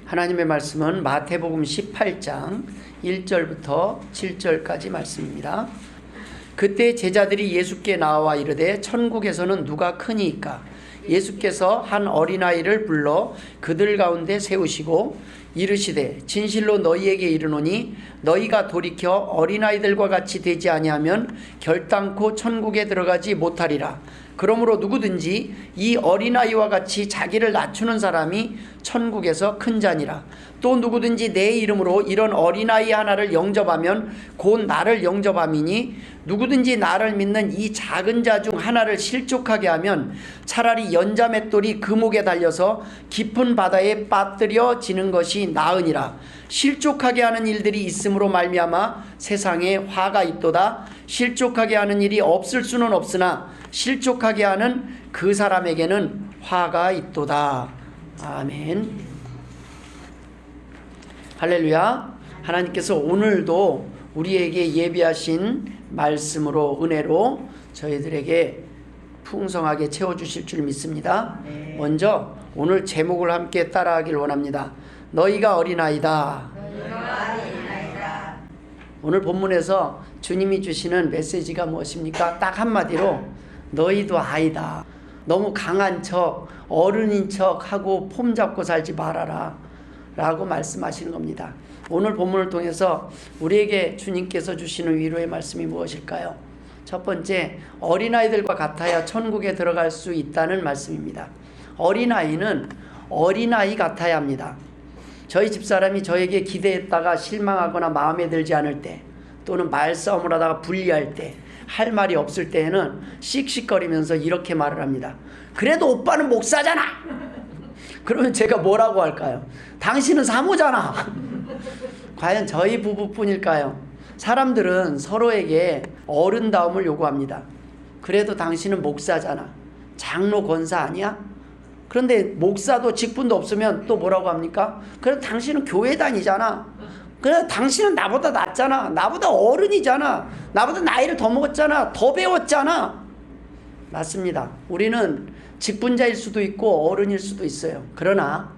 하나님의 말씀은 마태복음 18장 1절부터 7절까지 말씀입니다. 그때 제자들이 예수께 나와 이르되 천국에서는 누가 크니이까? 예수께서 한 어린아이를 불러 그들 가운데 세우시고 이르시되 진실로 너희에게 이르노니 너희가 돌이켜 어린아이들과 같이 되지 아니하면 결단코 천국에 들어가지 못하리라. 그러므로 누구든지 이 어린아이와 같이 자기를 낮추는 사람이 천국에서 큰 자니라. 또 누구든지 내 이름으로 이런 어린아이 하나를 영접하면 곧 나를 영접함이니 누구든지 나를 믿는 이 작은 자 중 하나를 실족하게 하면 차라리 연자맷돌이 금옥에 달려서 깊은 바다에 빠뜨려지는 것이 나으니라. 실족하게 하는 일들이 있음으로 말미암아 세상에 화가 있도다. 실족하게 하는 일이 없을 수는 없으나 실족하게 하는 그 사람에게는 화가 있도다. 아멘. 할렐루야. 하나님께서 오늘도 우리에게 예비하신 말씀으로 은혜로 저희들에게 풍성하게 채워주실 줄 믿습니다. 먼저 오늘 제목을 함께 따라하길 원합니다. 너희가 어린아이다. 오늘 본문에서 주님이 주시는 메시지가 무엇입니까? 딱 한마디로 너희도 아이다. 너무 강한 척, 어른인 척 하고 폼 잡고 살지 말아라 라고 말씀하시는 겁니다. 오늘 본문을 통해서 우리에게 주님께서 주시는 위로의 말씀이 무엇일까요? 첫 번째, 어린아이들과 같아야 천국에 들어갈 수 있다는 말씀입니다. 어린아이는 어린아이 같아야 합니다. 저희 집사람이 저에게 기대했다가 실망하거나 마음에 들지 않을 때, 또는 말싸움을 하다가 불리할 때, 할 말이 없을 때에는 씩씩거리면서 이렇게 말을 합니다. 그래도 오빠는 목사잖아. 그러면 제가 뭐라고 할까요? 당신은 사모잖아. 과연 저희 부부뿐일까요? 사람들은 서로에게 어른다움을 요구합니다. 그래도 당신은 목사잖아. 장로 권사 아니야? 그런데 목사도 직분도 없으면 또 뭐라고 합니까? 그래도 당신은 교회 다니잖아. 그래, 당신은 나보다 낫잖아. 나보다 어른이잖아. 나보다 나이를 더 먹었잖아. 더 배웠잖아. 맞습니다. 우리는 직분자일 수도 있고 어른일 수도 있어요. 그러나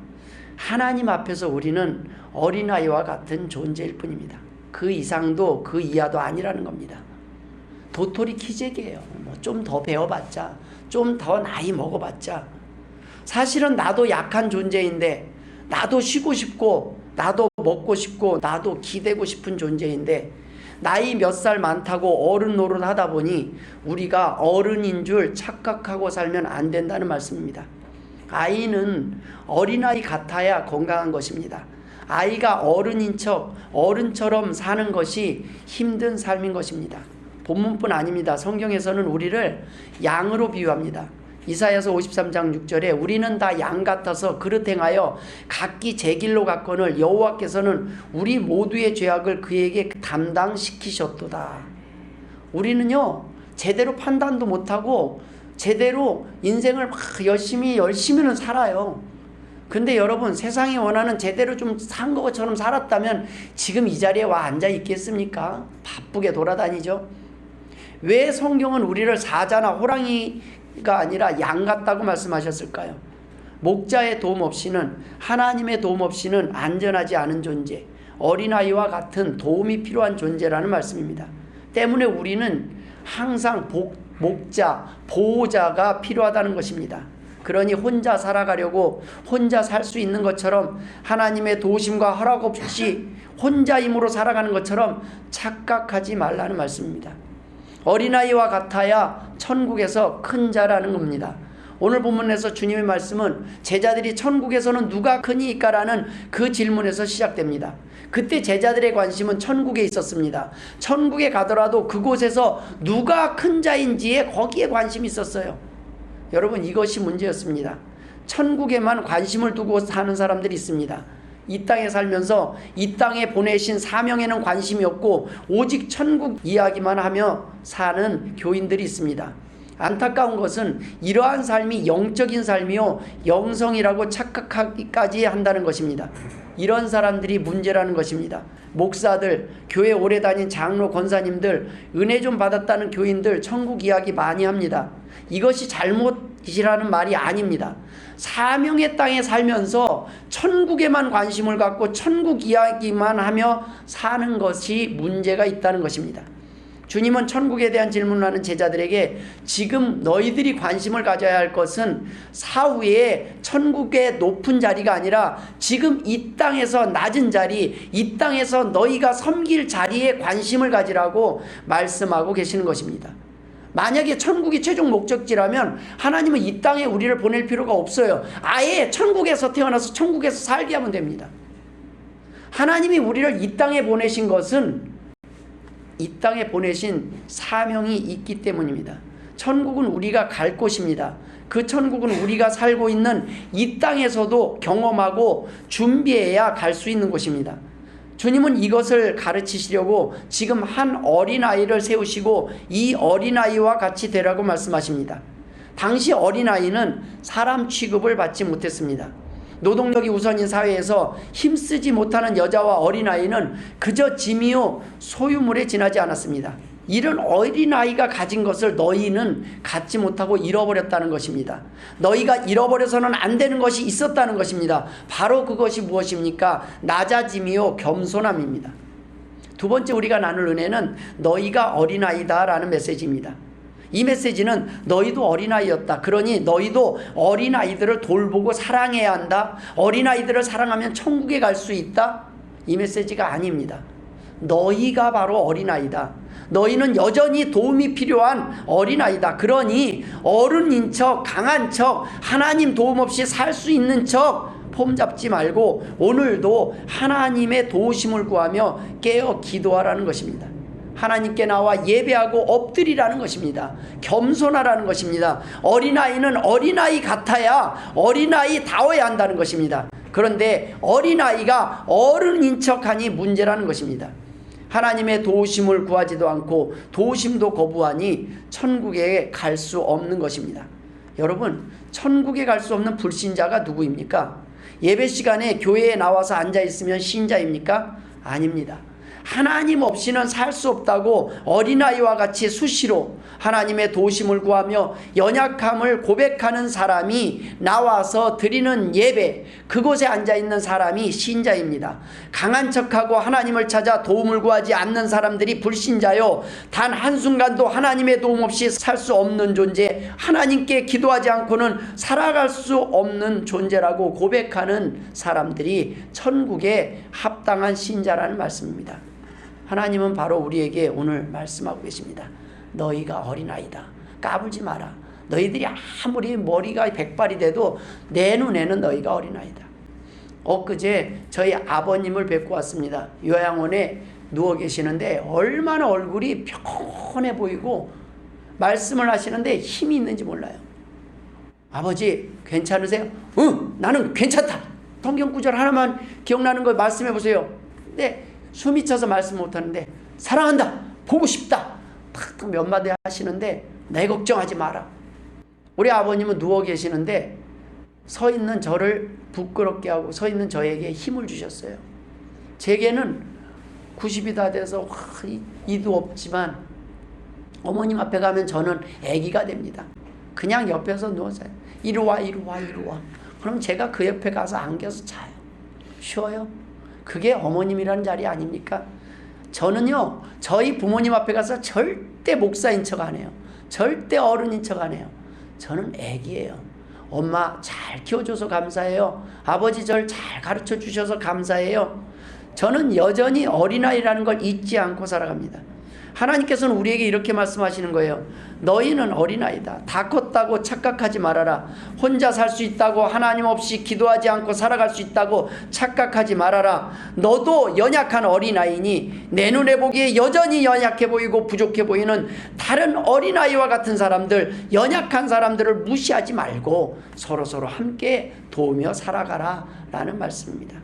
하나님 앞에서 우리는 어린아이와 같은 존재일 뿐입니다. 그 이상도 그 이하도 아니라는 겁니다. 도토리 키재기예요. 좀 더 배워봤자, 좀 더 나이 먹어봤자. 사실은 나도 약한 존재인데, 나도 쉬고 싶고, 나도 먹고 싶고, 나도 기대고 싶은 존재인데, 나이 몇 살 많다고 어른 노릇 하다 보니 우리가 어른인 줄 착각하고 살면 안 된다는 말씀입니다. 아이는 어린아이 같아야 건강한 것입니다. 아이가 어른인 척 어른처럼 사는 것이 힘든 삶인 것입니다. 본문뿐 아닙니다. 성경에서는 우리를 양으로 비유합니다. 이사야서 53장 6절에 우리는 다 양 같아서 그릇 행하여 각기 제 길로 갔거늘 여호와께서는 우리 모두의 죄악을 그에게 담당시키셨도다. 우리는요 제대로 판단도 못하고 제대로 인생을 막 열심히는 살아요. 근데 여러분, 세상이 원하는 제대로 좀 산 것처럼 살았다면 지금 이 자리에 와 앉아 있겠습니까? 바쁘게 돌아다니죠. 왜 성경은 우리를 사자나 호랑이가 아니라 양 같다고 말씀하셨을까요? 목자의 도움 없이는, 하나님의 도움 없이는 안전하지 않은 존재, 어린아이와 같은 도움이 필요한 존재라는 말씀입니다. 때문에 우리는 항상 목자, 보호자가 필요하다는 것입니다. 그러니 혼자 살아가려고 혼자 살 수 있는 것처럼, 하나님의 도우심과 허락 없이 혼자 힘으로 살아가는 것처럼 착각하지 말라는 말씀입니다. 어린아이와 같아야 천국에서 큰 자라는 겁니다. 오늘 본문에서 주님의 말씀은 제자들이 천국에서는 누가 크니까? 라는 그 질문에서 시작됩니다. 그때 제자들의 관심은 천국에 있었습니다. 천국에 가더라도 그곳에서 누가 큰 자인지에 거기에 관심이 있었어요. 여러분, 이것이 문제였습니다. 천국에만 관심을 두고 사는 사람들이 있습니다. 이 땅에 살면서 이 땅에 보내신 사명에는 관심이 없고 오직 천국 이야기만 하며 사는 교인들이 있습니다. 안타까운 것은 이러한 삶이 영적인 삶이요 영성이라고 착각하기까지 한다는 것입니다. 이런 사람들이 문제라는 것입니다. 목사들, 교회 오래 다닌 장로, 권사님들, 은혜 좀 받았다는 교인들 천국 이야기 많이 합니다. 이것이 잘못 이라는 말이 아닙니다. 사명의 땅에 살면서 천국에만 관심을 갖고 천국 이야기만 하며 사는 것이 문제가 있다는 것입니다. 주님은 천국에 대한 질문을 하는 제자들에게 지금 너희들이 관심을 가져야 할 것은 사후에 천국의 높은 자리가 아니라 지금 이 땅에서 낮은 자리, 이 땅에서 너희가 섬길 자리에 관심을 가지라고 말씀하고 계시는 것입니다. 만약에 천국이 최종 목적지라면 하나님은 이 땅에 우리를 보낼 필요가 없어요. 아예 천국에서 태어나서 천국에서 살게 하면 됩니다. 하나님이 우리를 이 땅에 보내신 것은 이 땅에 보내신 사명이 있기 때문입니다. 천국은 우리가 갈 곳입니다. 그 천국은 우리가 살고 있는 이 땅에서도 경험하고 준비해야 갈 수 있는 곳입니다. 주님은 이것을 가르치시려고 지금 한 어린아이를 세우시고 이 어린아이와 같이 되라고 말씀하십니다. 당시 어린아이는 사람 취급을 받지 못했습니다. 노동력이 우선인 사회에서 힘쓰지 못하는 여자와 어린아이는 그저 짐이요 소유물에 지나지 않았습니다. 이런 어린아이가 가진 것을 너희는 갖지 못하고 잃어버렸다는 것입니다. 너희가 잃어버려서는 안 되는 것이 있었다는 것입니다. 바로 그것이 무엇입니까? 낮아짐이요 겸손함입니다. 두 번째 우리가 나눌 은혜는 너희가 어린아이다 라는 메시지입니다. 이 메시지는 너희도 어린아이였다. 그러니 너희도 어린아이들을 돌보고 사랑해야 한다. 어린아이들을 사랑하면 천국에 갈 수 있다. 이 메시지가 아닙니다. 너희가 바로 어린아이다. 너희는 여전히 도움이 필요한 어린아이다. 그러니 어른인 척, 강한 척, 하나님 도움 없이 살 수 있는 척 폼 잡지 말고 오늘도 하나님의 도우심을 구하며 깨어 기도하라는 것입니다. 하나님께 나와 예배하고 엎드리라는 것입니다. 겸손하라는 것입니다. 어린아이는 어린아이 같아야 어린아이다워야 한다는 것입니다. 그런데 어린아이가 어른인 척하니 문제라는 것입니다. 하나님의 도우심을 구하지도 않고 도우심도 거부하니 천국에 갈 수 없는 것입니다. 여러분, 천국에 갈 수 없는 불신자가 누구입니까? 예배 시간에 교회에 나와서 앉아있으면 신자입니까? 아닙니다. 하나님 없이는 살 수 없다고 어린아이와 같이 수시로 하나님의 도우심을 구하며 연약함을 고백하는 사람이 나와서 드리는 예배, 그곳에 앉아있는 사람이 신자입니다. 강한 척하고 하나님을 찾아 도움을 구하지 않는 사람들이 불신자요, 단 한순간도 하나님의 도움 없이 살 수 없는 존재, 하나님께 기도하지 않고는 살아갈 수 없는 존재라고 고백하는 사람들이 천국에 합당한 신자라는 말씀입니다. 하나님은 바로 우리에게 오늘 말씀하고 계십니다. 너희가 어린아이다. 까불지 마라. 너희들이 아무리 머리가 백발이 돼도 내 눈에는 너희가 어린아이다. 엊그제 저희 아버님을 뵙고 왔습니다. 요양원에 누워 계시는데 얼마나 얼굴이 평온해 보이고 말씀을 하시는데 힘이 있는지 몰라요. 아버지 괜찮으세요? 응, 나는 괜찮다. 성경 구절 하나만 기억나는 거 말씀해 보세요. 네. 숨이 차서 말씀 못하는데 사랑한다, 보고 싶다, 탁 몇 마디 하시는데 내 걱정하지 마라. 우리 아버님은 누워 계시는데 서 있는 저를 부끄럽게 하고 서 있는 저에게 힘을 주셨어요. 제게는 90이 다 돼서 이도 없지만 어머님 앞에 가면 저는 아기가 됩니다. 그냥 옆에서 누워서 이리 와 이리 와 이리 와. 그럼 제가 그 옆에 가서 안겨서 자요. 쉬어요. 그게 어머님이라는 자리 아닙니까? 저는요, 저희 부모님 앞에 가서 절대 목사인 척 안 해요. 절대 어른인 척 안 해요. 저는 애기예요. 엄마 잘 키워줘서 감사해요. 아버지 저를 잘 가르쳐 주셔서 감사해요. 저는 여전히 어린아이라는 걸 잊지 않고 살아갑니다. 하나님께서는 우리에게 이렇게 말씀하시는 거예요. 너희는 어린아이다. 다 컸다고 착각하지 말아라. 혼자 살 수 있다고, 하나님 없이 기도하지 않고 살아갈 수 있다고 착각하지 말아라. 너도 연약한 어린아이니 내 눈에 보기에 여전히 연약해 보이고 부족해 보이는 다른 어린아이와 같은 사람들, 연약한 사람들을 무시하지 말고 서로서로 함께 도우며 살아가라 라는 말씀입니다.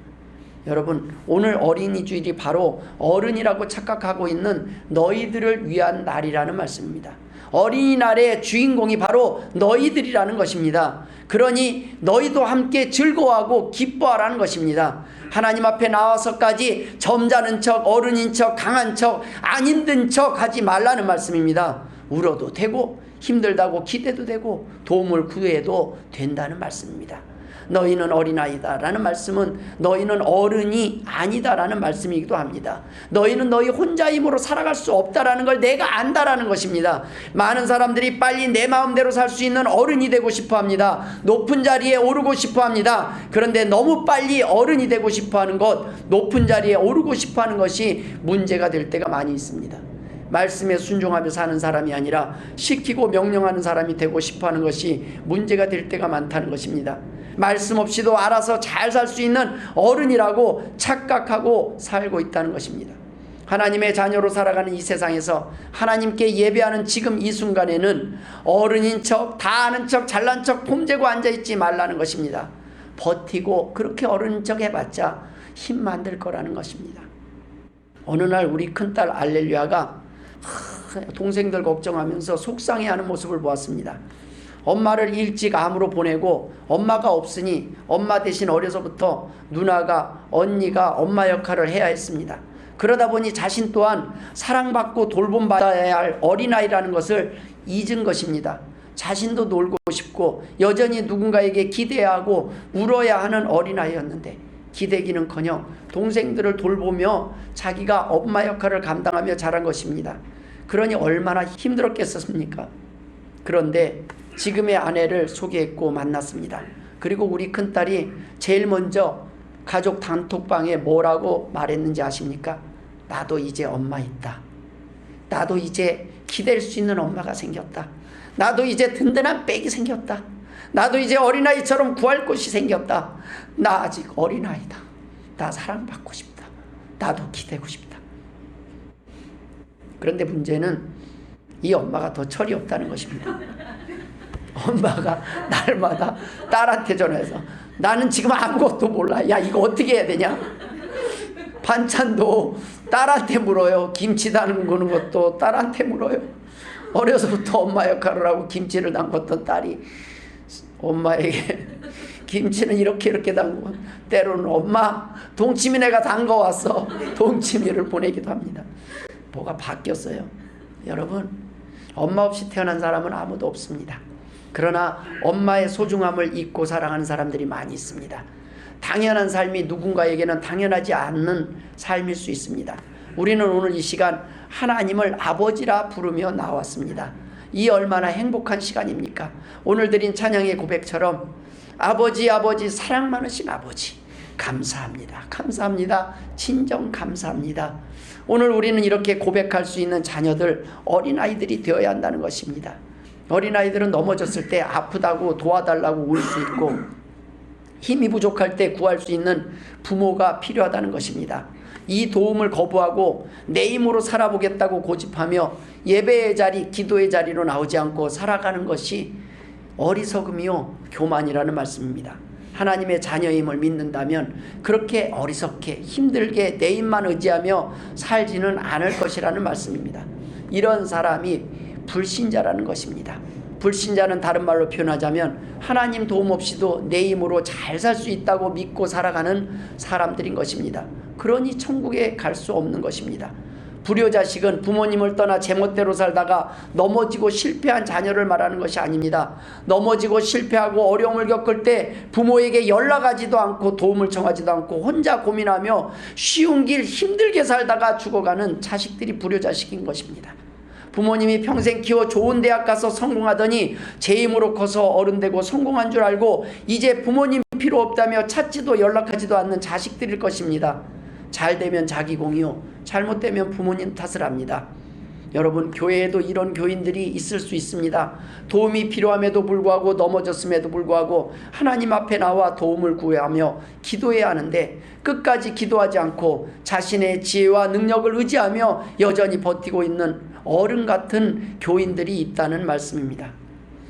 여러분, 오늘 어린이 주일이 바로 어른이라고 착각하고 있는 너희들을 위한 날이라는 말씀입니다. 어린이날의 주인공이 바로 너희들이라는 것입니다. 그러니 너희도 함께 즐거워하고 기뻐하라는 것입니다. 하나님 앞에 나와서까지 점잖은 척, 어른인 척, 강한 척, 안 힘든 척 하지 말라는 말씀입니다. 울어도 되고 힘들다고 기대도 되고 도움을 구해도 된다는 말씀입니다. 너희는 어린아이다 라는 말씀은 너희는 어른이 아니다 라는 말씀이기도 합니다. 너희는 너희 혼자 힘으로 살아갈 수 없다라는 걸 내가 안다라는 것입니다. 많은 사람들이 빨리 내 마음대로 살 수 있는 어른이 되고 싶어 합니다. 높은 자리에 오르고 싶어 합니다. 그런데 너무 빨리 어른이 되고 싶어 하는 것, 높은 자리에 오르고 싶어 하는 것이 문제가 될 때가 많이 있습니다. 말씀에 순종하며 사는 사람이 아니라 시키고 명령하는 사람이 되고 싶어 하는 것이 문제가 될 때가 많다는 것입니다. 말씀 없이도 알아서 잘 살 수 있는 어른이라고 착각하고 살고 있다는 것입니다. 하나님의 자녀로 살아가는 이 세상에서 하나님께 예배하는 지금 이 순간에는 어른인 척, 다 아는 척, 잘난 척 폼재고 앉아있지 말라는 것입니다. 버티고 그렇게 어른인 척 해봤자 힘 만들 거라는 것입니다. 어느 날 우리 큰딸 알렐루야가 동생들 걱정하면서 속상해하는 모습을 보았습니다. 엄마를 일찍 암으로 보내고 엄마가 없으니 엄마 대신 어려서부터 누나가, 언니가 엄마 역할을 해야 했습니다. 그러다 보니 자신 또한 사랑받고 돌봄받아야 할 어린아이라는 것을 잊은 것입니다. 자신도 놀고 싶고 여전히 누군가에게 기대하고 울어야 하는 어린아이였는데 기대기는커녕 동생들을 돌보며 자기가 엄마 역할을 감당하며 자란 것입니다. 그러니 얼마나 힘들었겠습니까? 그런데 지금의 아내를 소개했고 만났습니다. 그리고 우리 큰딸이 제일 먼저 가족 단톡방에 뭐라고 말했는지 아십니까? 나도 이제 엄마 있다. 나도 이제 기댈 수 있는 엄마가 생겼다. 나도 이제 든든한 백이 생겼다. 나도 이제 어린아이처럼 구할 곳이 생겼다. 나 아직 어린아이다. 나 사랑받고 싶다. 나도 기대고 싶다. 그런데 문제는 이 엄마가 더 철이 없다는 것입니다. 엄마가 날마다 딸한테 전화해서 나는 지금 아무것도 몰라. 야, 이거 어떻게 해야 되냐? 반찬도 딸한테 물어요. 김치 담그는 것도 딸한테 물어요. 어려서부터 엄마 역할을 하고 김치를 담궜던 딸이 엄마에게 김치는 이렇게 담그고 때로는 엄마 동치미 내가 담궈왔어. 동치미를 보내기도 합니다. 뭐가 바뀌었어요? 여러분, 엄마 없이 태어난 사람은 아무도 없습니다. 그러나 엄마의 소중함을 잊고 살아가는 사람들이 많이 있습니다. 당연한 삶이 누군가에게는 당연하지 않는 삶일 수 있습니다. 우리는 오늘 이 시간 하나님을 아버지라 부르며 나왔습니다. 이 얼마나 행복한 시간입니까? 오늘 드린 찬양의 고백처럼 아버지, 아버지, 사랑 많으신 아버지, 감사합니다. 감사합니다. 진정 감사합니다. 오늘 우리는 이렇게 고백할 수 있는 자녀들, 어린아이들이 되어야 한다는 것입니다. 어린아이들은 넘어졌을 때 아프다고 도와달라고 울 수 있고 힘이 부족할 때 구할 수 있는 부모가 필요하다는 것입니다. 이 도움을 거부하고 내 힘으로 살아보겠다고 고집하며 예배의 자리, 기도의 자리로 나오지 않고 살아가는 것이 어리석음이요 교만이라는 말씀입니다. 하나님의 자녀임을 믿는다면 그렇게 어리석게 힘들게 내 힘만 의지하며 살지는 않을 것이라는 말씀입니다. 이런 사람이 불신자라는 것입니다. 불신자는 다른 말로 표현하자면 하나님 도움 없이도 내 힘으로 잘 살 수 있다고 믿고 살아가는 사람들인 것입니다. 그러니 천국에 갈 수 없는 것입니다. 불효자식은 부모님을 떠나 제멋대로 살다가 넘어지고 실패한 자녀를 말하는 것이 아닙니다. 넘어지고 실패하고 어려움을 겪을 때 부모에게 연락하지도 않고 도움을 청하지도 않고 혼자 고민하며 쉬운 길 힘들게 살다가 죽어가는 자식들이 불효자식인 것입니다. 부모님이 평생 키워 좋은 대학 가서 성공하더니 제 힘으로 커서 어른 되고 성공한 줄 알고 이제 부모님 필요 없다며 찾지도 연락하지도 않는 자식들일 것입니다. 잘 되면 자기 공이요, 잘못되면 부모님 탓을 합니다. 여러분, 교회에도 이런 교인들이 있을 수 있습니다. 도움이 필요함에도 불구하고 넘어졌음에도 불구하고 하나님 앞에 나와 도움을 구하며 기도해야 하는데 끝까지 기도하지 않고 자신의 지혜와 능력을 의지하며 여전히 버티고 있는 어른 같은 교인들이 있다는 말씀입니다.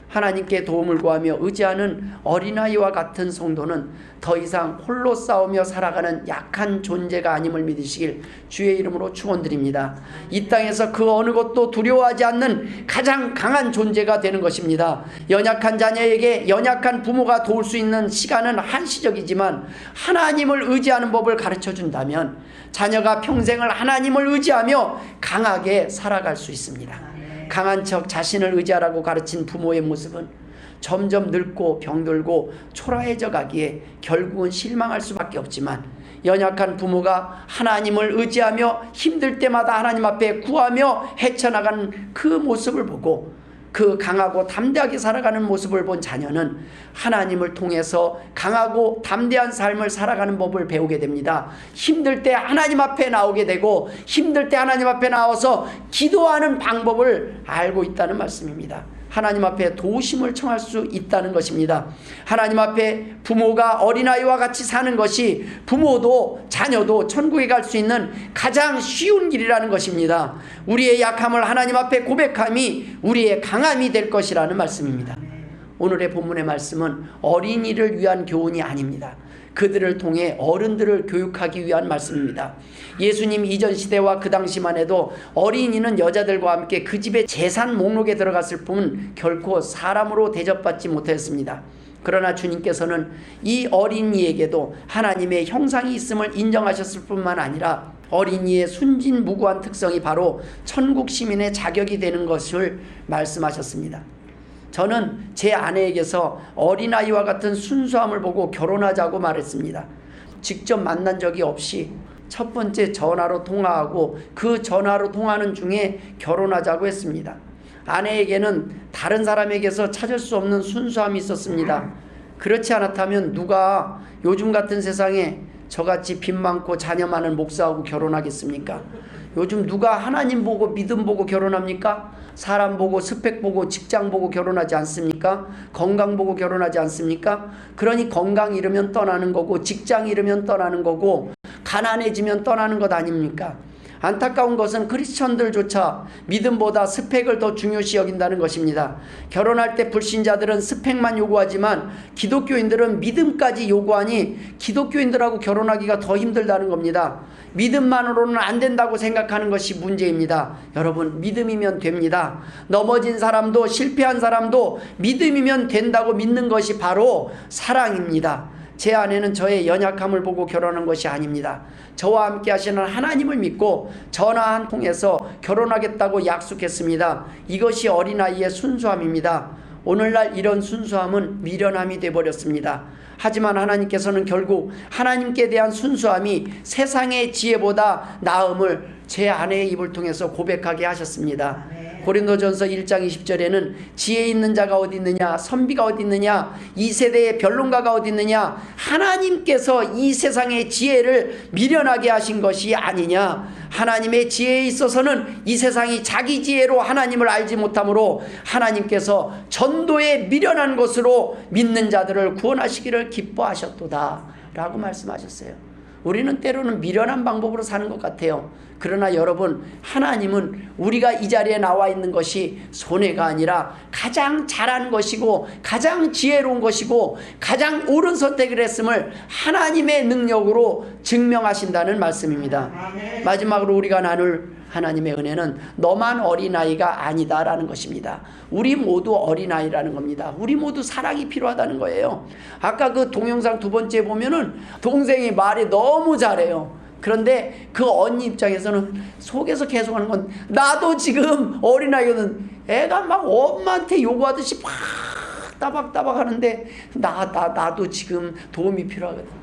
하나님께 도움을 구하며 의지하는 어린아이와 같은 성도는 더 이상 홀로 싸우며 살아가는 약한 존재가 아님을 믿으시길 주의 이름으로 축원드립니다. 이 땅에서 그 어느 것도 두려워하지 않는 가장 강한 존재가 되는 것입니다. 연약한 자녀에게 연약한 부모가 도울 수 있는 시간은 한시적이지만 하나님을 의지하는 법을 가르쳐 준다면 자녀가 평생을 하나님을 의지하며 강하게 살아갈 수 있습니다. 강한 척 자신을 의지하라고 가르친 부모의 모습은 점점 늙고 병들고 초라해져 가기에 결국은 실망할 수밖에 없지만, 연약한 부모가 하나님을 의지하며 힘들 때마다 하나님 앞에 구하며 헤쳐나가는 그 모습을 보고 그 강하고 담대하게 살아가는 모습을 본 자녀는 하나님을 통해서 강하고 담대한 삶을 살아가는 법을 배우게 됩니다. 힘들 때 하나님 앞에 나오게 되고 힘들 때 하나님 앞에 나와서 기도하는 방법을 알고 있다는 말씀입니다. 하나님 앞에 도우심을 청할 수 있다는 것입니다. 하나님 앞에 부모가 어린아이와 같이 사는 것이 부모도 자녀도 천국에 갈 수 있는 가장 쉬운 길이라는 것입니다. 우리의 약함을 하나님 앞에 고백함이 우리의 강함이 될 것이라는 말씀입니다. 오늘의 본문의 말씀은 어린이를 위한 교훈이 아닙니다. 그들을 통해 어른들을 교육하기 위한 말씀입니다. 예수님 이전 시대와 그 당시만 해도 어린이는 여자들과 함께 그 집의 재산 목록에 들어갔을 뿐 결코 사람으로 대접받지 못했습니다. 그러나 주님께서는 이 어린이에게도 하나님의 형상이 있음을 인정하셨을 뿐만 아니라 어린이의 순진무구한 특성이 바로 천국 시민의 자격이 되는 것을 말씀하셨습니다. 저는 제 아내에게서 어린아이와 같은 순수함을 보고 결혼하자고 말했습니다. 직접 만난 적이 없이 첫 번째 전화로 통화하고 그 전화로 통화하는 중에 결혼하자고 했습니다. 아내에게는 다른 사람에게서 찾을 수 없는 순수함이 있었습니다. 그렇지 않았다면 누가 요즘 같은 세상에 저같이 빚 많고 자녀 많은 목사하고 결혼하겠습니까? 요즘 누가 하나님 보고 믿음 보고 결혼합니까? 사람 보고 스펙 보고 직장 보고 결혼하지 않습니까? 건강 보고 결혼하지 않습니까? 그러니 건강 잃으면 떠나는 거고 직장 잃으면 떠나는 거고 가난해지면 떠나는 것 아닙니까? 안타까운 것은 크리스천들조차 믿음보다 스펙을 더 중요시 여긴다는 것입니다. 결혼할 때 불신자들은 스펙만 요구하지만 기독교인들은 믿음까지 요구하니 기독교인들하고 결혼하기가 더 힘들다는 겁니다. 믿음만으로는 안 된다고 생각하는 것이 문제입니다. 여러분, 믿음이면 됩니다. 넘어진 사람도 실패한 사람도 믿음이면 된다고 믿는 것이 바로 사랑입니다. 제 아내는 저의 연약함을 보고 결혼한 것이 아닙니다. 저와 함께 하시는 하나님을 믿고 전화 한 통해서 결혼하겠다고 약속했습니다. 이것이 어린아이의 순수함입니다. 오늘날 이런 순수함은 미련함이 되어버렸습니다. 하지만 하나님께서는 결국 하나님께 대한 순수함이 세상의 지혜보다 나음을 제 아내의 입을 통해서 고백하게 하셨습니다. 고린도전서 1장 20절에는 지혜 있는 자가 어디 있느냐, 선비가 어디 있느냐, 이 세대의 변론가가 어디 있느냐, 하나님께서 이 세상의 지혜를 미련하게 하신 것이 아니냐, 하나님의 지혜에 있어서는 이 세상이 자기 지혜로 하나님을 알지 못하므로 하나님께서 전도에 미련한 것으로 믿는 자들을 구원하시기를 기뻐하셨도다 라고 말씀하셨어요. 우리는 때로는 미련한 방법으로 사는 것 같아요. 그러나 여러분, 하나님은 우리가 이 자리에 나와 있는 것이 손해가 아니라 가장 잘한 것이고 가장 지혜로운 것이고 가장 옳은 선택을 했음을 하나님의 능력으로 증명하신다는 말씀입니다. 마지막으로 우리가 나눌 하나님의 은혜는 너만 어린아이가 아니다라는 것입니다. 우리 모두 어린아이라는 겁니다. 우리 모두 사랑이 필요하다는 거예요. 아까 그 동영상 두 번째 보면은 동생이 말이 너무 잘해요. 그런데 그 언니 입장에서는 속에서 계속하는 건, 나도 지금 어린아이거든. 애가 막 엄마한테 요구하듯이 막 따박따박 하는데 나도 지금 도움이 필요하거든.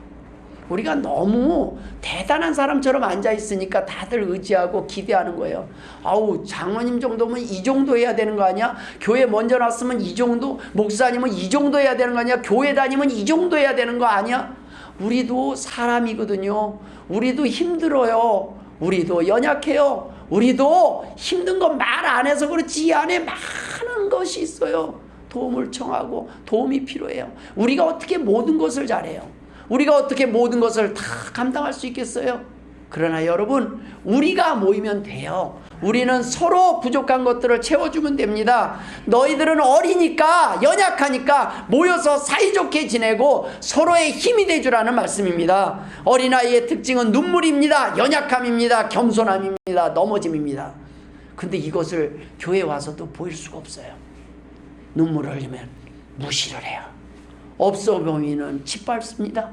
우리가 너무 대단한 사람처럼 앉아있으니까 다들 의지하고 기대하는 거예요. 아우, 장로님 정도면 이 정도 해야 되는 거 아니야? 교회 먼저 났으면 이 정도, 목사님은 이 정도 해야 되는 거 아니야? 교회 다니면 이 정도 해야 되는 거 아니야? 우리도 사람이거든요. 우리도 힘들어요. 우리도 연약해요. 우리도 힘든 거 말 안 해서 그렇지 이 안에 많은 것이 있어요. 도움을 청하고 도움이 필요해요. 우리가 어떻게 모든 것을 잘해요? 우리가 어떻게 모든 것을 다 감당할 수 있겠어요? 그러나 여러분, 우리가 모이면 돼요. 우리는 서로 부족한 것들을 채워주면 됩니다. 너희들은 어리니까, 연약하니까 모여서 사이좋게 지내고 서로의 힘이 되주라는 말씀입니다. 어린아이의 특징은 눈물입니다. 연약함입니다. 겸손함입니다. 넘어짐입니다. 근데 이것을 교회 와서도 보일 수가 없어요. 눈물을 흘리면 무시를 해요. 없어 보이면 짓밟습니다.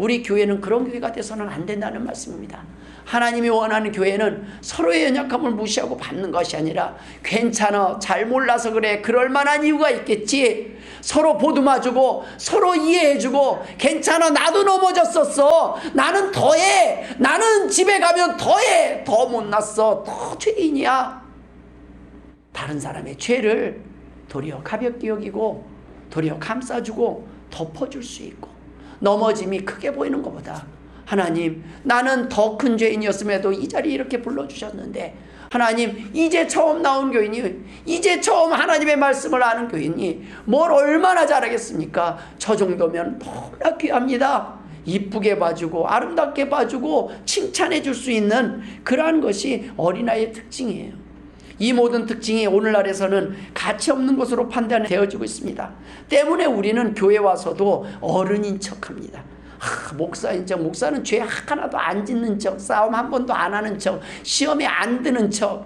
우리 교회는 그런 교회가 돼서는 안 된다는 말씀입니다. 하나님이 원하는 교회는 서로의 연약함을 무시하고 받는 것이 아니라 괜찮아, 잘 몰라서 그래, 그럴 만한 이유가 있겠지, 서로 보듬어주고 서로 이해해주고, 괜찮아, 나도 넘어졌었어, 나는 더해, 나는 집에 가면 더해, 더 못났어, 더 죄인이야. 다른 사람의 죄를 도리어 가볍게 여기고 도리어 감싸주고 덮어줄 수 있고, 넘어짐이 크게 보이는 것보다 하나님, 나는 더 큰 죄인이었음에도 이 자리에 이렇게 불러주셨는데, 하나님, 이제 처음 나온 교인이, 이제 처음 하나님의 말씀을 아는 교인이 뭘 얼마나 잘하겠습니까? 저 정도면 너무나 귀합니다. 이쁘게 봐주고 아름답게 봐주고 칭찬해 줄 수 있는 그러한 것이 어린아이의 특징이에요. 이 모든 특징이 오늘날에서는 가치 없는 것으로 판단되어지고 있습니다. 때문에 우리는 교회 와서도 어른인 척합니다. 목사인 척, 목사는 죄 하나도 안 짓는 척, 싸움 한 번도 안 하는 척, 시험에 안 드는 척,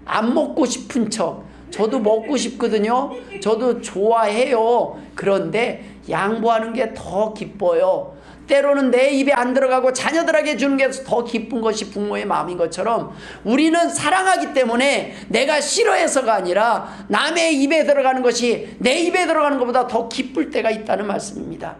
안 먹고 싶은 척. 저도 먹고 싶거든요. 저도 좋아해요. 그런데 양보하는 게 더 기뻐요. 때로는 내 입에 안 들어가고 자녀들에게 주는 게 더 기쁜 것이 부모의 마음인 것처럼, 우리는 사랑하기 때문에 내가 싫어해서가 아니라 남의 입에 들어가는 것이 내 입에 들어가는 것보다 더 기쁠 때가 있다는 말씀입니다.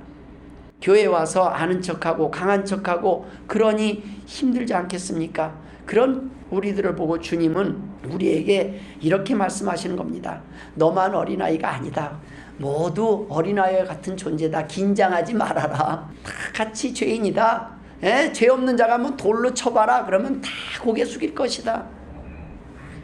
교회에 와서 아는 척하고 강한 척하고 그러니 힘들지 않겠습니까? 그런 우리들을 보고 주님은 우리에게 이렇게 말씀하시는 겁니다. 너만 어린아이가 아니다. 모두 어린아이와 같은 존재다. 긴장하지 말아라. 다 같이 죄인이다. 죄 없는 자가 한번 돌로 쳐봐라. 그러면 다 고개 숙일 것이다.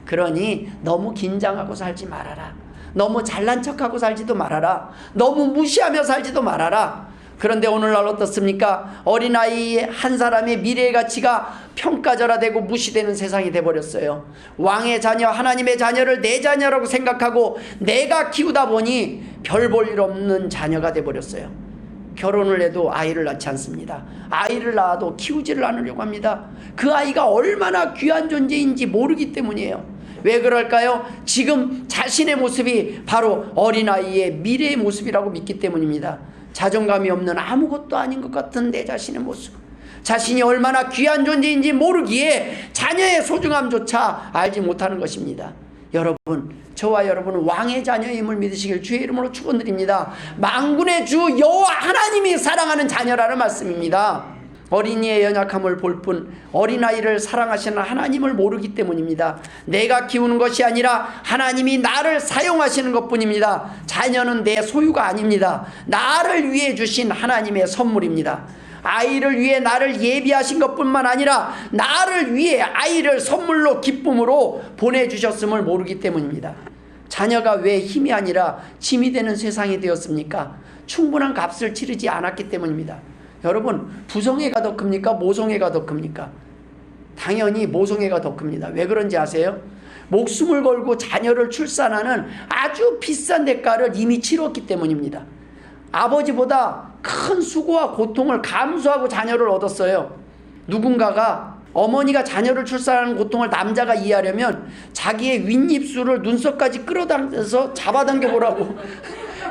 그러니 너무 긴장하고 살지 말아라. 너무 잘난 척하고 살지도 말아라. 너무 무시하며 살지도 말아라. 그런데 오늘날 어떻습니까? 어린아이 한 사람의 미래의 가치가 평가절하되고 무시되는 세상이 돼버렸어요. 왕의 자녀, 하나님의 자녀를 내 자녀라고 생각하고 내가 키우다 보니 별 볼 일 없는 자녀가 돼버렸어요. 결혼을 해도 아이를 낳지 않습니다. 아이를 낳아도 키우지를 않으려고 합니다. 그 아이가 얼마나 귀한 존재인지 모르기 때문이에요. 왜 그럴까요? 지금 자신의 모습이 바로 어린아이의 미래의 모습이라고 믿기 때문입니다. 자존감이 없는 아무것도 아닌 것 같은 내 자신의 모습, 자신이 얼마나 귀한 존재인지 모르기에 자녀의 소중함조차 알지 못하는 것입니다. 여러분, 저와 여러분은 왕의 자녀임을 믿으시길 주의 이름으로 축원드립니다. 만군의 주 여호와 하나님이 사랑하는 자녀라는 말씀입니다. 어린이의 연약함을 볼 뿐 어린아이를 사랑하시는 하나님을 모르기 때문입니다. 내가 키우는 것이 아니라 하나님이 나를 사용하시는 것뿐입니다. 자녀는 내 소유가 아닙니다. 나를 위해 주신 하나님의 선물입니다. 아이를 위해 나를 예비하신 것뿐만 아니라 나를 위해 아이를 선물로 기쁨으로 보내주셨음을 모르기 때문입니다. 자녀가 왜 힘이 아니라 짐이 되는 세상이 되었습니까? 충분한 값을 치르지 않았기 때문입니다. 여러분, 부성애가 더 큽니까? 모성애가 더 큽니까? 당연히 모성애가 더 큽니다. 왜 그런지 아세요? 목숨을 걸고 자녀를 출산하는 아주 비싼 대가를 이미 치렀기 때문입니다. 아버지보다 큰 수고와 고통을 감수하고 자녀를 얻었어요. 누군가가 어머니가 자녀를 출산하는 고통을 남자가 이해하려면 자기의 윗입술을 눈썹까지 끌어당겨서 잡아당겨 보라고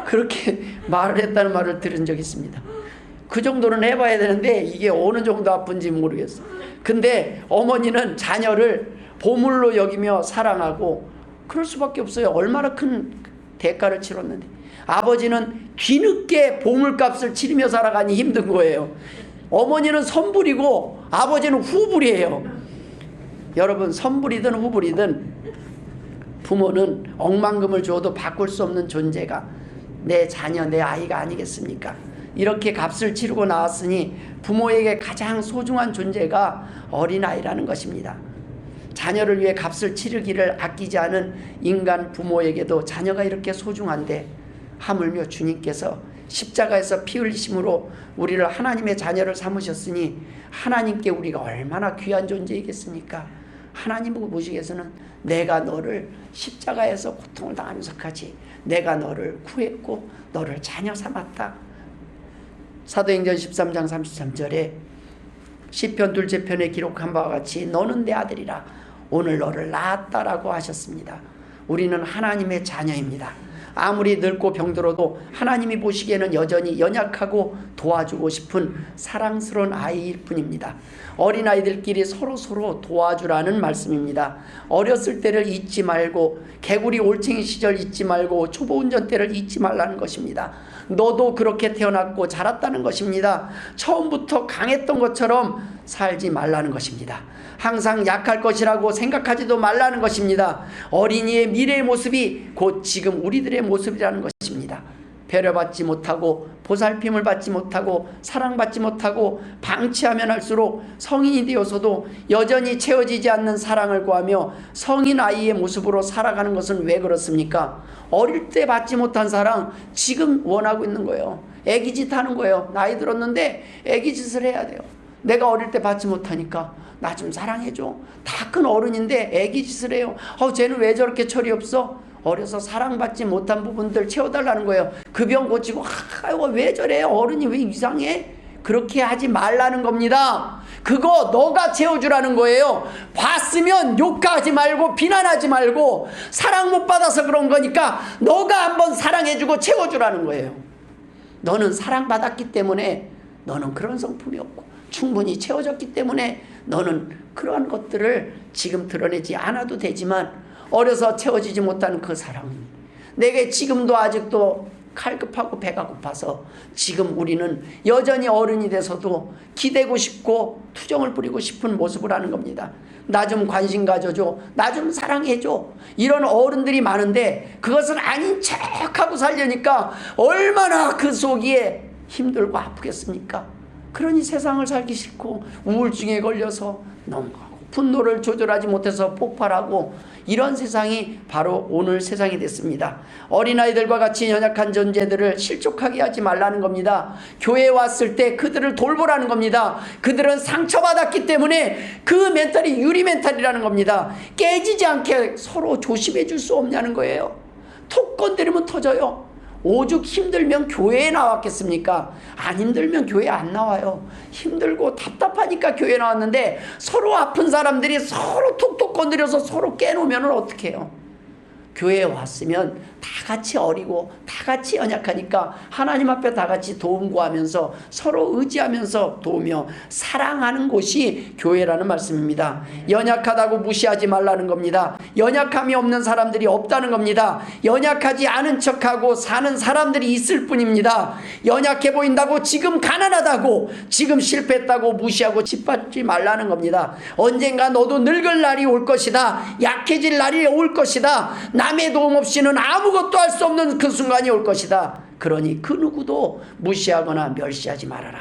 그렇게 말을 했다는 말을 들은 적이 있습니다. 그 정도는 해봐야 되는데 이게 어느 정도 아픈지 모르겠어. 근데 어머니는 자녀를 보물로 여기며 사랑하고 그럴 수밖에 없어요. 얼마나 큰 대가를 치렀는데. 아버지는 뒤늦게 보물값을 치르며 살아가니 힘든 거예요. 어머니는 선불이고 아버지는 후불이에요. 여러분, 선불이든 후불이든 부모는 억만금을 줘도 바꿀 수 없는 존재가 내 자녀, 내 아이가 아니겠습니까? 이렇게 값을 치르고 나왔으니 부모에게 가장 소중한 존재가 어린아이라는 것입니다. 자녀를 위해 값을 치르기를 아끼지 않은 인간 부모에게도 자녀가 이렇게 소중한데, 하물며 주님께서 십자가에서 피 흘리심으로 우리를 하나님의 자녀를 삼으셨으니 하나님께 우리가 얼마나 귀한 존재이겠습니까? 하나님 보시기에서는 내가 너를 십자가에서 고통을 당하면서까지 내가 너를 구했고 너를 자녀 삼았다. 사도행전 13장 33절에 시편 둘째 편에 기록한 바와 같이 너는 내 아들이라 오늘 너를 낳았다라고 하셨습니다. 우리는 하나님의 자녀입니다. 아무리 늙고 병들어도 하나님이 보시기에는 여전히 연약하고 도와주고 싶은 사랑스러운 아이일 뿐입니다. 어린아이들끼리 서로 도와주라는 말씀입니다. 어렸을 때를 잊지 말고, 개구리 올챙이 시절 잊지 말고, 초보 운전 때를 잊지 말라는 것입니다. 너도 그렇게 태어났고 자랐다는 것입니다. 처음부터 강했던 것처럼 살지 말라는 것입니다. 항상 약할 것이라고 생각하지도 말라는 것입니다. 어린이의 미래의 모습이 곧 지금 우리들의 모습이라는 것입니다. 배려받지 못하고 보살핌을 받지 못하고 사랑받지 못하고 방치하면 할수록 성인이 되어서도 여전히 채워지지 않는 사랑을 구하며 성인 아이의 모습으로 살아가는 것은 왜 그렇습니까? 어릴 때 받지 못한 사랑 지금 원하고 있는 거예요. 애기짓 하는 거예요. 나이 들었는데 애기짓을 해야 돼요. 내가 어릴 때 받지 못하니까 나 좀 사랑해줘. 다 큰 어른인데 애기짓을 해요. 쟤는 왜 저렇게 철이 없어? 어려서 사랑받지 못한 부분들 채워달라는 거예요. 그 병 고치고 왜 저래요? 어른이 왜 이상해? 그렇게 하지 말라는 겁니다. 그거 너가 채워주라는 거예요. 봤으면 욕하지 말고 비난하지 말고, 사랑 못 받아서 그런 거니까 너가 한번 사랑해주고 채워주라는 거예요. 너는 사랑받았기 때문에 너는 그런 성품이 없고 충분히 채워졌기 때문에 너는 그러한 것들을 지금 드러내지 않아도 되지만, 어려서 채워지지 못하는 그 사랑, 내게 지금도 아직도 칼급하고 배가 고파서 지금 우리는 여전히 어른이 돼서도 기대고 싶고 투정을 부리고 싶은 모습을 하는 겁니다. 나 좀 관심 가져줘, 나 좀 사랑해줘, 이런 어른들이 많은데 그것을 아닌 척하고 살려니까 얼마나 그 속이 힘들고 아프겠습니까? 그러니 세상을 살기 싫고 우울증에 걸려서 넘어가고 분노를 조절하지 못해서 폭발하고, 이런 세상이 바로 오늘 세상이 됐습니다. 어린아이들과 같이 연약한 존재들을 실족하게 하지 말라는 겁니다. 교회에 왔을 때 그들을 돌보라는 겁니다. 그들은 상처받았기 때문에 그 멘탈이 유리 멘탈이라는 겁니다. 깨지지 않게 서로 조심해 줄 수 없냐는 거예요. 톡 건드리면 터져요. 오죽 힘들면 교회에 나왔겠습니까? 안 힘들면 교회 안 나와요. 힘들고 답답하니까 교회 나왔는데 서로 아픈 사람들이 서로 톡톡 건드려서 서로 깨놓으면 어떻게 해요? 교회에 왔으면 다 같이 어리고 다 같이 연약하니까 하나님 앞에 다 같이 도움 구하면서 서로 의지하면서 도우며 사랑하는 곳이 교회라는 말씀입니다. 연약하다고 무시하지 말라는 겁니다. 연약함이 없는 사람들이 없다는 겁니다. 연약하지 않은 척하고 사는 사람들이 있을 뿐입니다. 연약해 보인다고 지금 가난하다고 지금 실패했다고 무시하고 짓밟지 말라는 겁니다. 언젠가 너도 늙을 날이 올 것이다. 약해질 날이 올 것이다. 남의 도움 없이는 아무것도 할 수 없는 그 순간이 올 것이다. 그러니 그 누구도 무시하거나 멸시하지 말아라.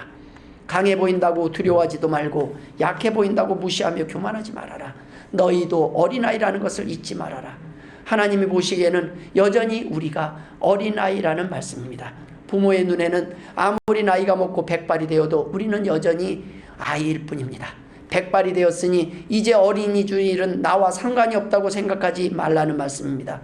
강해 보인다고 두려워하지도 말고 약해 보인다고 무시하며 교만하지 말아라. 너희도 어린아이라는 것을 잊지 말아라. 하나님이 보시기에는 여전히 우리가 어린아이라는 말씀입니다. 부모의 눈에는 아무리 나이가 먹고 백발이 되어도 우리는 여전히 아이일 뿐입니다. 백발이 되었으니 이제 어린이 줄 일은 나와 상관이 없다고 생각하지 말라는 말씀입니다.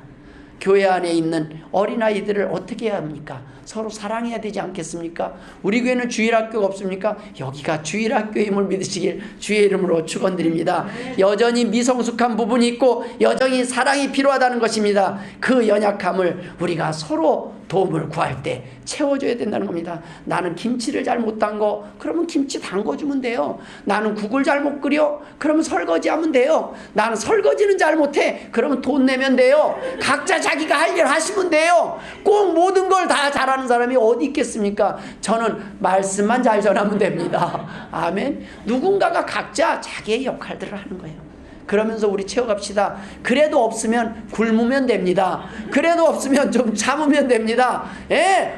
교회 안에 있는 어린아이들을 어떻게 해야 합니까? 서로 사랑해야 되지 않겠습니까? 우리 교회는 주일학교가 없습니까? 여기가 주일학교임을 믿으시길 주의 이름으로 축원드립니다. 여전히 미성숙한 부분이 있고 여전히 사랑이 필요하다는 것입니다. 그 연약함을 우리가 서로 도움을 구할 때 채워줘야 된다는 겁니다. 나는 김치를 잘 못 담궈. 그러면 김치 담궈주면 돼요. 나는 국을 잘 못 끓여. 그러면 설거지하면 돼요. 나는 설거지는 잘 못해. 그러면 돈 내면 돼요. 각자 자기가 할 일 하시면 돼요. 꼭 모든 걸 다 잘하는 사람이 어디 있겠습니까? 저는 말씀만 잘 전하면 됩니다. 아멘. 누군가가 각자 자기의 역할들을 하는 거예요. 그러면서 우리 채워갑시다. 그래도 없으면 굶으면 됩니다. 그래도 없으면 좀 참으면 됩니다.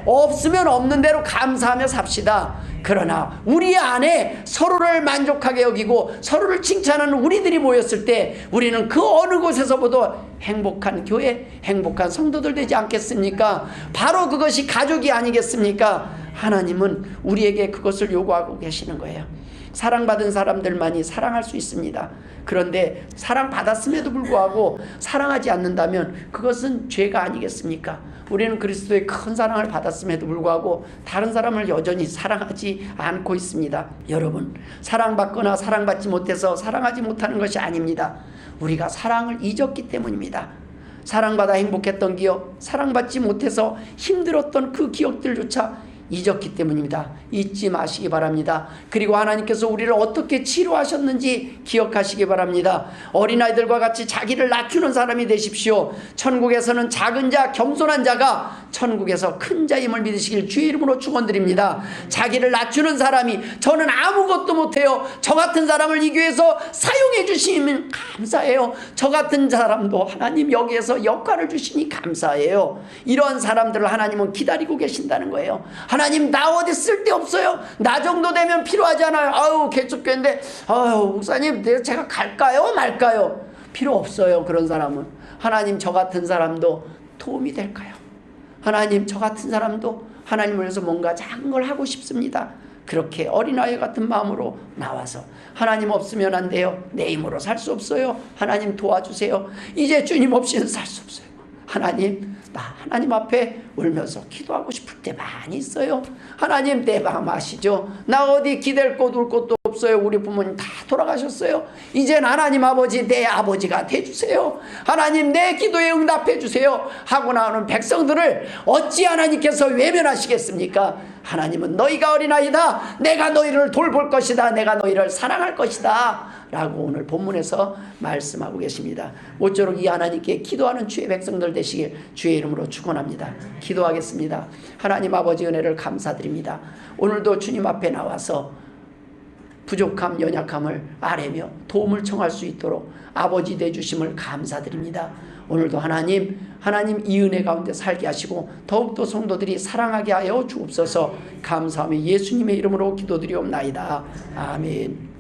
없으면 없는 대로 감사하며 삽시다. 그러나 우리 안에 서로를 만족하게 여기고 서로를 칭찬하는 우리들이 모였을 때 우리는 그 어느 곳에서보다 행복한 교회, 행복한 성도들 되지 않겠습니까? 바로 그것이 가족이 아니겠습니까? 하나님은 우리에게 그것을 요구하고 계시는 거예요. 사랑받은 사람들만이 사랑할 수 있습니다. 그런데 사랑받았음에도 불구하고 사랑하지 않는다면 그것은 죄가 아니겠습니까? 우리는 그리스도의 큰 사랑을 받았음에도 불구하고 다른 사람을 여전히 사랑하지 않고 있습니다. 여러분, 사랑받거나 사랑받지 못해서 사랑하지 못하는 것이 아닙니다. 우리가 사랑을 잊었기 때문입니다. 사랑받아 행복했던 기억, 사랑받지 못해서 힘들었던 그 기억들조차 잊었기 때문입니다. 잊지 마시기 바랍니다. 그리고 하나님께서 우리를 어떻게 치료하셨는지 기억하시기 바랍니다. 어린아이들과 같이 자기를 낮추는 사람이 되십시오. 천국에서는 작은 자, 겸손한 자가 천국에서 큰 자임을 믿으시길 주의 이름으로 축원드립니다. 자기를 낮추는 사람이 저는 아무것도 못해요. 저 같은 사람을 이 교회에서 사용해 주시면 감사해요. 저 같은 사람도 하나님 여기에서 역할을 주시니 감사해요. 이런 사람들을 하나님은 기다리고 계신다는 거예요. 하나님 나 어디 쓸데없어요. 나 정도 되면 필요하지 않아요. 아유 개척교회인데 아유 목사님 제가 갈까요 말까요? 필요 없어요. 그런 사람은. 하나님 저 같은 사람도 도움이 될까요? 하나님 저 같은 사람도 하나님을 위해서 뭔가 작은 걸 하고 싶습니다. 그렇게 어린아이 같은 마음으로 나와서 하나님 없으면 안 돼요. 내 힘으로 살 수 없어요. 하나님 도와주세요. 이제 주님 없이는 살 수 없어요. 하나님 나 하나님 앞에 울면서 기도하고 싶을 때 많이 있어요. 하나님 내 마음 아시죠? 나 어디 기댈 곳 울 곳도 없어요. 우리 부모님 다 돌아가셨어요. 이젠 하나님 아버지 내 아버지가 돼주세요. 하나님 내 기도에 응답해 주세요 하고 나오는 백성들을 어찌 하나님께서 외면하시겠습니까? 하나님은 너희가 어린아이다. 내가 너희를 돌볼 것이다. 내가 너희를 사랑할 것이다 라고 오늘 본문에서 말씀하고 계십니다. 모쪼록 이 하나님께 기도하는 주의 백성들 되시길 주의 이름으로 축원합니다. 기도하겠습니다. 하나님 아버지 은혜를 감사드립니다. 오늘도 주님 앞에 나와서 부족함 연약함을 아뢰며 도움을 청할 수 있도록 아버지 되주심을 감사드립니다. 오늘도 하나님 이 은혜 가운데 살게 하시고 더욱더 성도들이 사랑하게 하여 주옵소서. 감사하며 예수님의 이름으로 기도드리옵나이다. 아멘.